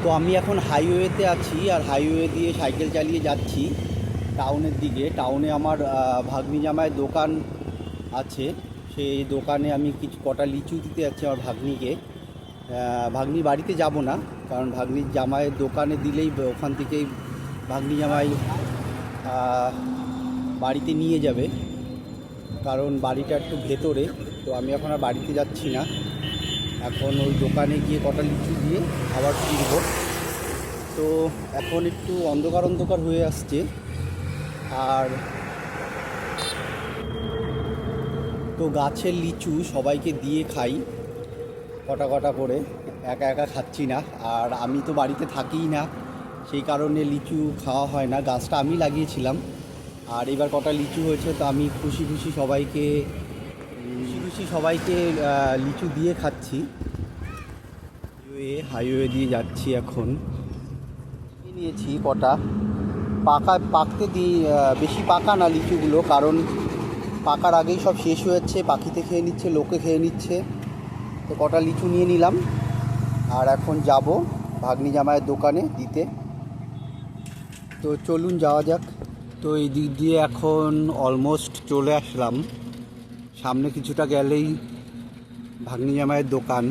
তো আমি এখন হাইওয়েতে আছি, আর হাইওয়ে দিয়ে সাইকেল চালিয়ে যাচ্ছি টাউনের দিকে। টাউনে আমার ভাগ্নি জামাইয়ের দোকান আছে, সেই দোকানে আমি কিছু কটা লিচু দিতে যাচ্ছি আমার ভাগ্নিকে। ভাগ্নির বাড়িতে যাব না, কারণ ভাগ্নির জামাইয়ের দোকানে দিলেই ওখান থেকেই ভাগ্নি জামাই বাড়িতে নিয়ে যাবে, কারণ বাড়িটা একটু ভেতরে। তো আমি এখন আর বাড়িতে যাচ্ছি না, এখন ওই দোকানে গিয়ে কটা লিচু দিয়ে আবার ফিরবো। তো এখন একটু অন্ধকার অন্ধকার হয়ে আসছে, আর তো গাছের লিচু সবাইকে দিয়ে খাই কটা কটা করে, একা একা খাচ্ছি না। আর আমি তো বাড়িতে থাকিই না, সেই কারণে লিচু খাওয়া হয় না। গাছটা আমি লাগিয়েছিলাম, আর এবার কটা লিচু হয়েছে, তো আমি খুশি খুশি সবাইকে লিচু দিয়ে খাচ্ছি। হাইওয়ে দিয়ে যাচ্ছি এখন। নিয়েছি কটা, পাকতে দিই, বেশি পাকা না লিচুগুলো, কারণ পাকার আগেই সব শেষ হয়ে যাচ্ছে, পাখিতে খেয়ে নিচ্ছে, লোকে খেয়ে নিচ্ছে। তো কটা লিচু নিয়ে নিলাম, আর এখন যাব ভাগ্নি জামাইয়ের দোকানে দিতে। তো চলুন যাওয়া যাক। তো এই দিক দিয়ে এখন অলমোস্ট চলে আসলাম, সামনে কিছুটা গেলেই ভাগ্নি জামাইয়ের দোকান।